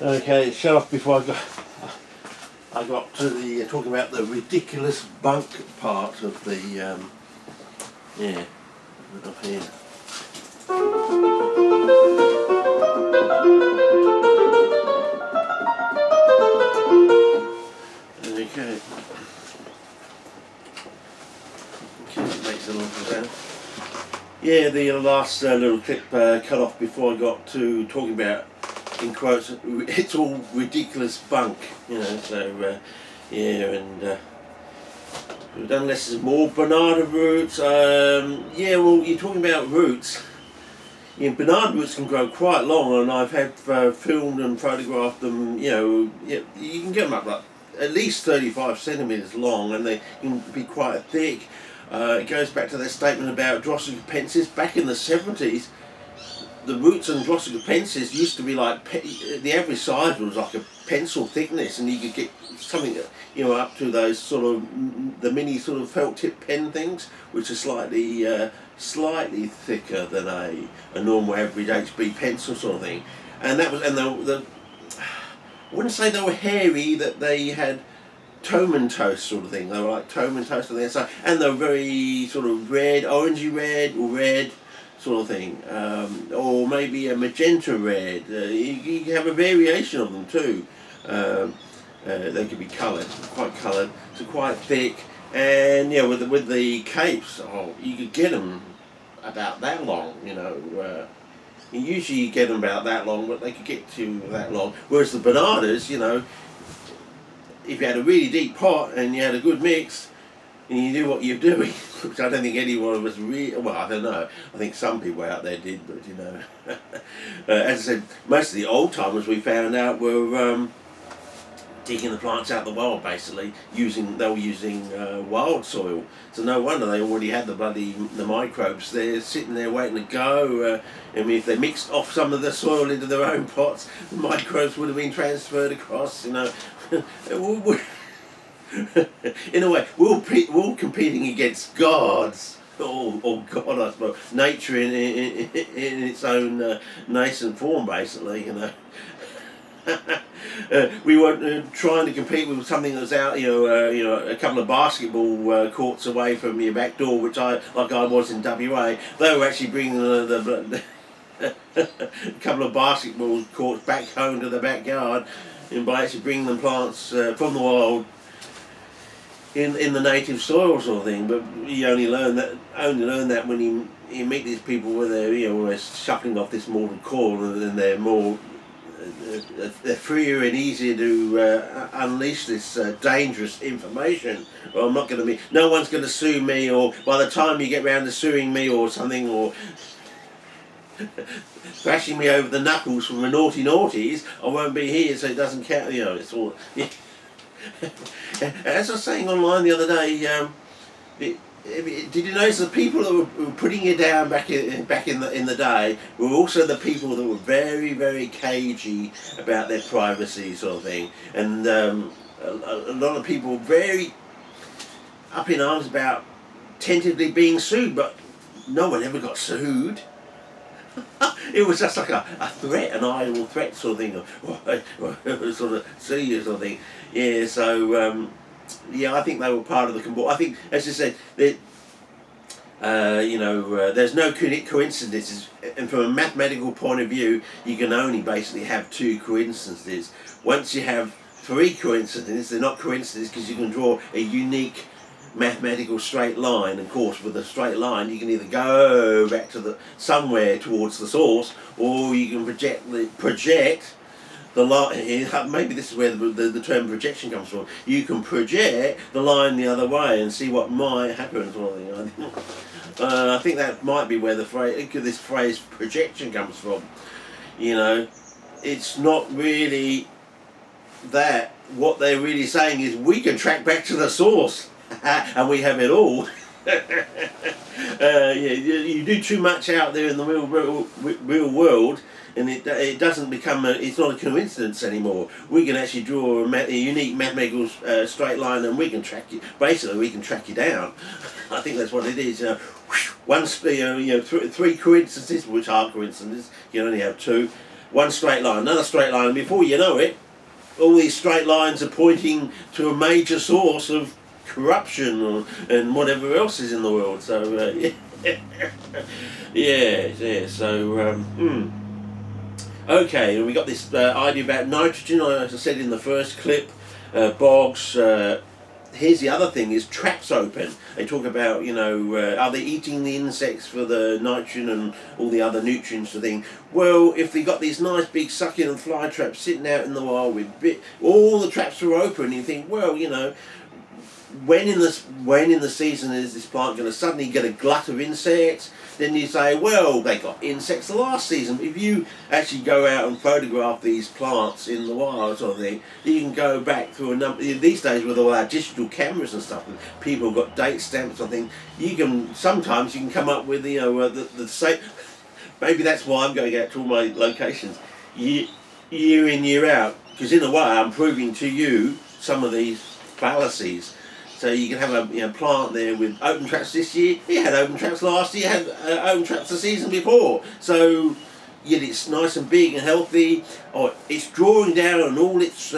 Okay, shut off before I got to the talking about the ridiculous bunk part of the yeah, up here. Okay. Okay, makes a lot of sound. Yeah, the last little clip cut off before I got to talking about, in quotes, it's all ridiculous bunk, you know, so yeah, and unless there's more banana roots, yeah, well, you're talking about roots. Yeah, banana roots can grow quite long, and I've had filmed and photographed them, you know, you can get them up like at least 35 centimetres long, and they can be quite thick. It goes back to that statement about Drossocapensis. Back in the 70s, the roots in Drossocapensis used to be like, the average size was like a pencil thickness, and you could get something, you know, up to those sort of, the mini sort of felt tip pen things, which are slightly thicker than a normal average HB pencil sort of thing. And that was, and I wouldn't say they were hairy, that they had tomentose sort of thing. They were like tomentose on the outside, and they were very sort of red, orangey red, or red sort of thing, or maybe a magenta red. You can have a variation of them too. They could be coloured, quite coloured, so quite thick, and yeah, with the capes, oh, you could get them about that long, you know. You usually get them about that long, but they could get to that long. Whereas the bananas, you know, if you had a really deep pot and you had a good mix and you knew what you're doing, which I don't think anyone was really, well, I don't know, I think some people out there did, but you know, as I said, most of the old timers we found out were digging the plants out of the wild, basically. They were using wild soil, so no wonder they already had the microbes there, sitting there waiting to go. I mean, if they mixed off some of the soil into their own pots, the microbes would have been transferred across, you know. In a way, we're all competing against gods, or God, I suppose, nature in its own nascent form, basically, you know. We weren't trying to compete with something that was out, you know, a couple of basketball courts away from your back door, which I was in WA. They were actually bringing the a couple of basketball courts back home to the backyard, and by actually bringing them plants from the wild in the native soil sort of thing. But you only learn that when you meet these people where they're, you know, almost shuffling off this mortal coil, and they're more. They're freer and easier to unleash this dangerous information. Well, I'm not going to be. No one's going to sue me, or by the time you get round to suing me or something, or thrashing me over the knuckles from the naughties, I won't be here, so it doesn't count. You know, it's all. Yeah. As I was saying online the other day. Did you notice the people that were putting you down back in the day were also the people that were very, very cagey about their privacy sort of thing, and a lot of people were very up in arms about tentatively being sued, but no one ever got sued. It was just like a threat, an idle threat sort of thing, or sort of sue you sort of thing. Yeah, so. Yeah, I think they were part of the comport. I think, as I said, that you know, there's no coincidences, and from a mathematical point of view, you can only basically have two coincidences. Once you have three coincidences, they're not coincidences because you can draw a unique mathematical straight line. Of course, with a straight line, you can either go back to somewhere towards the source, or you can project the line. Maybe this is where the term projection comes from. You can project the line the other way and see what might happen. Sort of thing. I think that might be where this phrase projection comes from. You know, it's not really that. What they're really saying is we can track back to the source, and we have it all. Yeah, you do too much out there in the real world, and it doesn't become it's not a coincidence anymore. We can actually draw a unique mathematical straight line, and we can track you. Basically, we can track you down. I think that's what it is. Three coincidences, which are coincidences. You can only have two. one straight line, another straight line, and before you know it, all these straight lines are pointing to a major source of corruption and whatever else is in the world. So yeah. So okay, and we got this idea about nitrogen. As I said in the first clip, bogs. Here's the other thing: is traps open. They talk about, you know, are they eating the insects for the nitrogen and all the other nutrients and thing? Well, if they got these nice big succulent fly traps sitting out in the wild with all the traps are open, you think, well, you know, when in the season is this plant going to suddenly get a glut of insects? Then you say, well, they got insects the last season. If you actually go out and photograph these plants in the wild, sort of thing, you can go back through a number. These days, with all our digital cameras and stuff, and people have got date stamps and things, you can sometimes come up with, you know, the same. Maybe that's why I'm going out to all my locations year in, year out, because in a way I'm proving to you some of these fallacies. So you can have a plant there with open traps this year. You had open traps last year. You had open traps the season before. So yet it's nice and big and healthy. Or it's drawing down on all its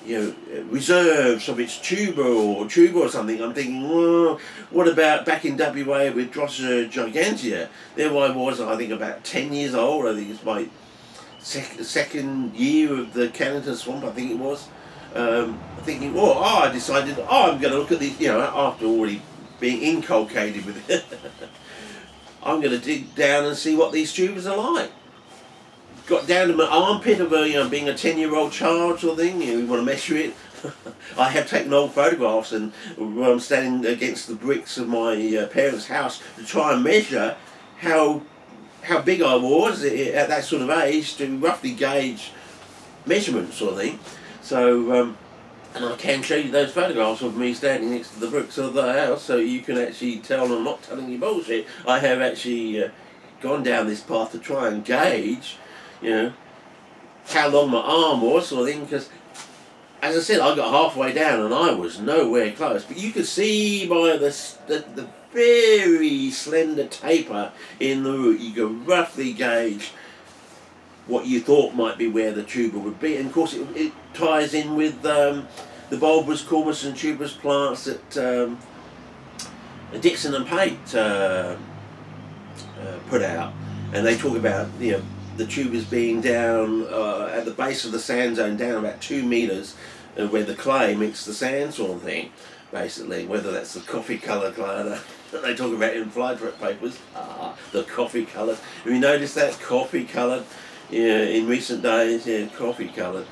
reserves of its tuber or something. I'm thinking, well, what about back in WA with Drosera gigantea? There I was, I think, about 10 years old. I think it's my second year of the Canada swamp. I think it was. Thinking, I decided, I'm going to look at these, you know, after already being inculcated with it. I'm going to dig down and see what these tubers are like. Got down to my armpit of being a 10-year-old child sort of thing. You know, you want to measure it. I have taken old photographs, and when I'm standing against the bricks of my parents' house to try and measure how big I was at that sort of age, to roughly gauge measurements sort of thing. So, and I can show you those photographs of me standing next to the bricks of the house, so you can actually tell I'm not telling you bullshit. I have actually gone down this path to try and gauge, you know, how long my arm was, sort of thing, because, as I said, I got halfway down and I was nowhere close. But you could see by the very slender taper in the root, you could roughly gauge what you thought might be where the tuber would be. And of course it ties in with the bulbous, cormous and tuberous plants that Dixon and Pate put out. And they talk about, you know, the tubers being down at the base of the sand zone, down about 2 metres, where the clay meets the sand sort of thing, basically, whether that's the coffee colour clay that they talk about in fly trap papers. The coffee coloured. Have you noticed that? Coffee coloured. Yeah, in recent days, yeah, coffee coloured.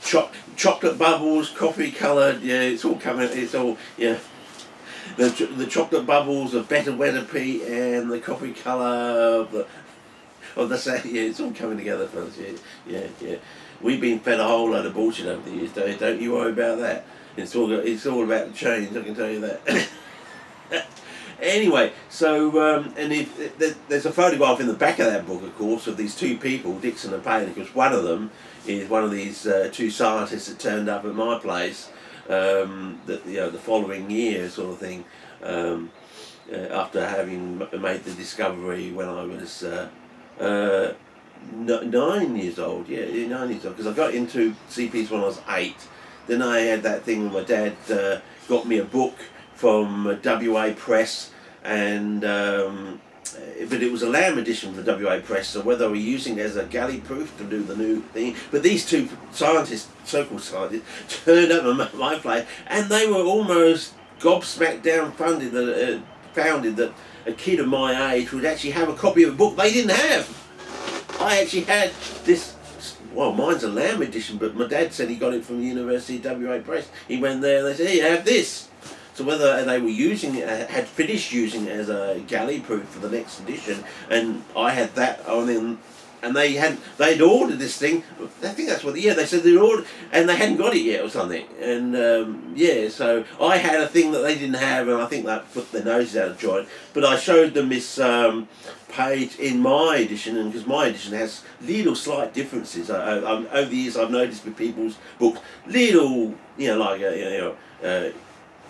Chocolate bubbles, coffee coloured, yeah, it's all coming, it's all, yeah. The chocolate bubbles of better weather peat and the coffee colour of the sand, yeah, it's all coming together, fellas, yeah. We've been fed a whole load of bullshit over the years, don't you worry about that. It's all about the change, I can tell you that. Anyway, so, and there's a photograph in the back of that book, of course, of these two people, Dixon and Payne, because one of them is one of these two scientists that turned up at my place the following year, sort of thing, after having made the discovery when I was 9 years old, 9 years old, because I got into CPs when I was 8. Then I had that thing when my dad got me a book from WA Press, and but it was a lamb edition for WA Press, so whether they were using it as a galley proof to do the new thing, but these two scientists, so-called scientists, turned up at my place, and they were almost gobsmacked founded that a kid of my age would actually have a copy of a book they didn't have. I actually had this. Well, mine's a lamb edition, but my dad said he got it from the University of WA Press. He went there and they said, "Hey, have this." So whether they were using it, had finished using it as a galley proof for the next edition, and I had that on in, and they'd ordered this thing. I think that's what. Yeah, they said they'd ordered, and they hadn't got it yet or something. And so I had a thing that they didn't have, and I think that put their noses out of joint. But I showed them this page in my edition, and because my edition has little slight differences. Over the years, I've noticed with people's books, little,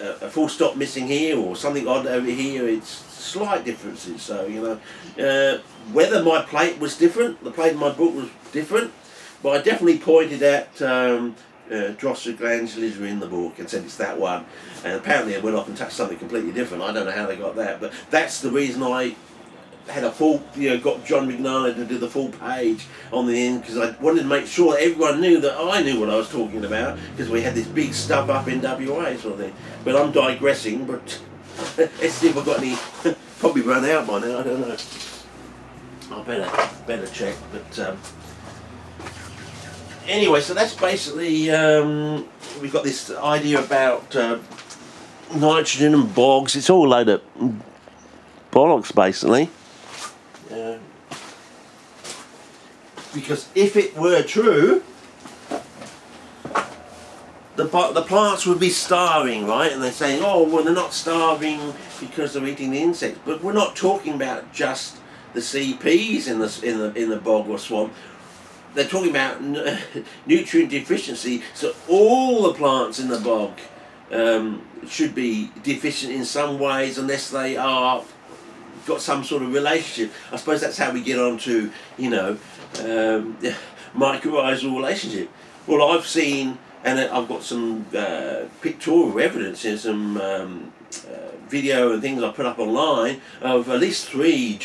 a full stop missing here or something odd over here. It's slight differences. So whether my plate was different, the plate in my book was different, but I definitely pointed out Drosophila glandularis are in the book and said it's that one, and apparently I went off and touched something completely different. I don't know how they got that, but that's the reason I had a full, got John McNally to do the full page on the end, because I wanted to make sure that everyone knew that I knew what I was talking about, because we had this big stuff up in WA sort of thing. But I'm digressing, but let's see if I've got any, probably run out by now, I don't know. I better check, but anyway, so that's basically, we've got this idea about nitrogen and bogs. It's all a load of bollocks, basically. Because if it were true, the plants would be starving, right? And they're saying, oh, well, they're not starving because they're eating the insects. But we're not talking about just the CPs in the bog or swamp. They're talking about nutrient deficiency. So all the plants in the bog should be deficient in some ways, unless they are got some sort of relationship. I suppose that's how we get on to, mycorrhizal relationship. Well, I've seen, and I've got some pictorial evidence and some video and things I put up online of at least three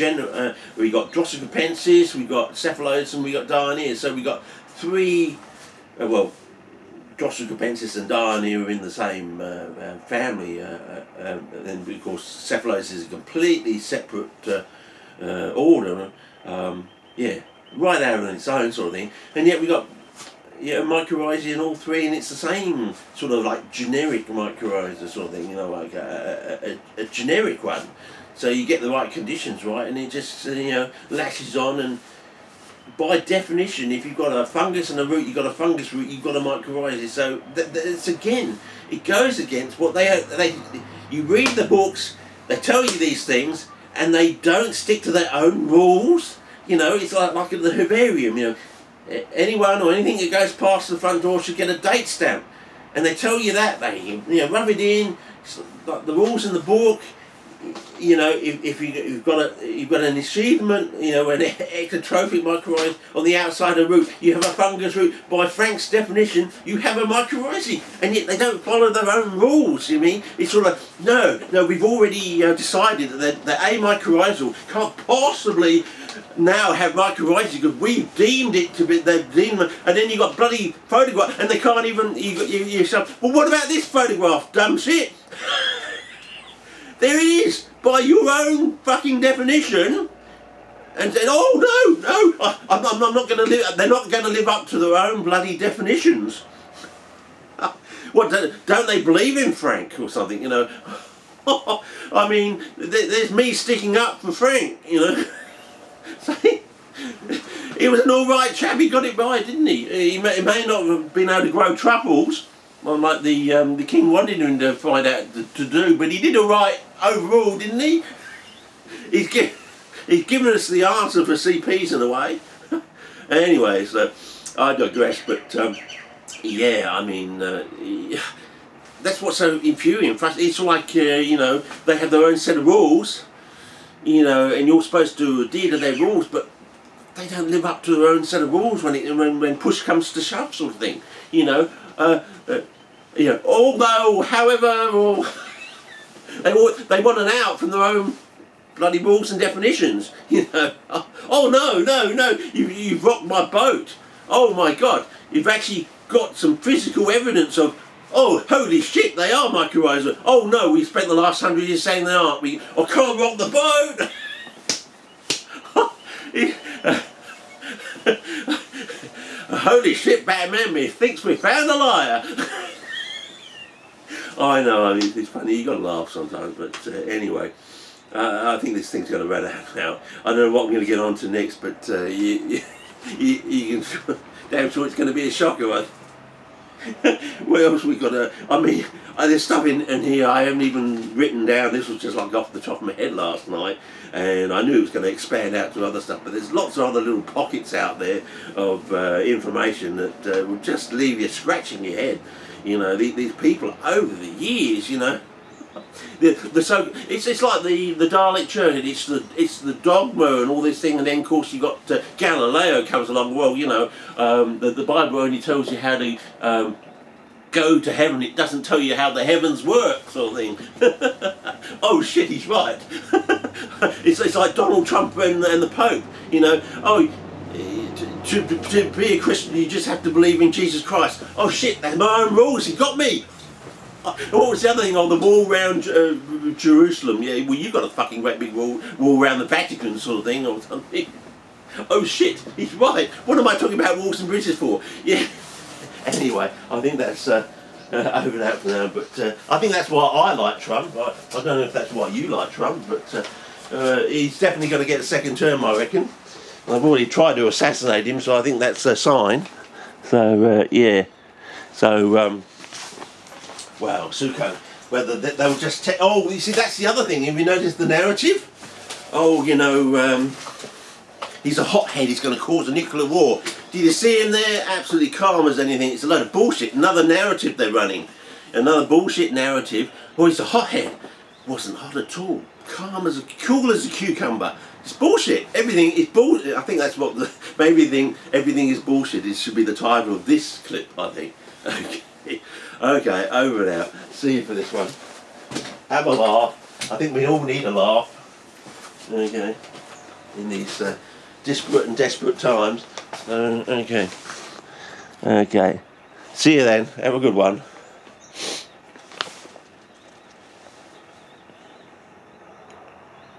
we got Drosophila, we got Cephalotes, and we got DIONAEA. So we got three, Drosophila and DIONAEA are in the same family, and of course Cephalotes is a completely separate order, right out on its own sort of thing, and yet we got mycorrhizae in all three, and it's the same sort of like generic mycorrhiza sort of thing, like a generic one. So you get the right conditions right, and it just lashes on. And by definition, if you've got a fungus and a root, you've got a fungus root, you've got a mycorrhizae. So it's again, it goes against what they. You read the books, they tell you these things, and they don't stick to their own rules. It's like in the herbarium. Anyone or anything that goes past the front door should get a date stamp, and they tell you that they rub it in. It's like the rules in the book. If you've got an achievement, an ectotrophic mycorrhizae on the outside of the root, you have a fungus root. By Frank's definition, you have a mycorrhizae, and yet they don't follow their own rules. You mean it's sort of like no, we've already decided that the amycorrhizal can't possibly now have mycorrhizae because we've deemed it to be, they've deemed it, and then you got bloody photograph, and they can't even. You say, well, what about this photograph? Dumb shit. There it is, by your own fucking definition, and said, oh no, I'm not going to live. They're not going to live up to their own bloody definitions. What don't they believe in Frank or something? I mean, there's me sticking up for Frank. He was an all right chap. He got it right, didn't he? He may not have been able to grow truffles, like the king wanted him to find out to do, but he did all right overall, didn't he? He's given us the answer for CPs in a way. Anyway, so I digress, but I mean, that's what's so infuriating. It's like they have their own set of rules, and you're supposed to adhere to their rules, but they don't live up to their own set of rules when push comes to shove, sort of thing. Although, however, they want an out from their own bloody rules and definitions. Oh no, you've rocked my boat. Oh my God, you've actually got some physical evidence of. Oh, holy shit, they are mycorrhizae. Oh no, we spent the last 100 years saying they aren't. I can't rock the boat. Holy shit, Batman, me thinks we found a liar. I know, it's funny, you got to laugh sometimes, but anyway, I think this thing's going to run out now. I don't know what I'm going to get on to next, but you can damn sure it's going to be a shocker. What else we got to... I mean, there's stuff in here I haven't even written down. This was just like off the top of my head last night, and I knew it was going to expand out to other stuff, but there's lots of other little pockets out there of information that will just leave you scratching your head. You know, these people over the years, you know, it's like the Dalek churn. It's the dogma and all this thing, and then of course you got Galileo comes along. Well, you know, the Bible only tells you how to go to heaven. It doesn't tell you how the heavens work, sort of thing. Oh shit, he's right. It's like Donald Trump and the Pope. You know, oh. To be a Christian, you just have to believe in Jesus Christ. Oh shit, that's my own rules. He got me. What was the other thing? Oh, the wall around Jerusalem. Yeah, well, you got a fucking great big wall around the Vatican, sort of thing, or something. Oh shit, he's right. What am I talking about walls and bridges for? Yeah. Anyway, I think that's over that for now. But I think that's why I like Trump. I don't know if that's why you like Trump, but he's definitely going to get a second term, I reckon. I've already tried to assassinate him, so I think that's a sign. So, yeah. So, well, Suko, whether they'll just... oh, you see, that's the other thing. Have you noticed the narrative? Oh, you know, he's a hothead. He's going to cause a nuclear war. Did you see him there? Absolutely calm as anything. It's a load of bullshit. Another narrative they're running. Another bullshit narrative. Oh, he's a hothead. Wasn't hot at all. Calm as cool as a cucumber. It's bullshit. Everything is bullshit. I think that's what everything is bullshit. It should be the title of this clip, I think. Okay. Okay, over and out. See you for this one. Have a laugh. I think we all need a laugh. Okay. In these disparate and desperate times. Okay. Okay. See you then. Have a good one.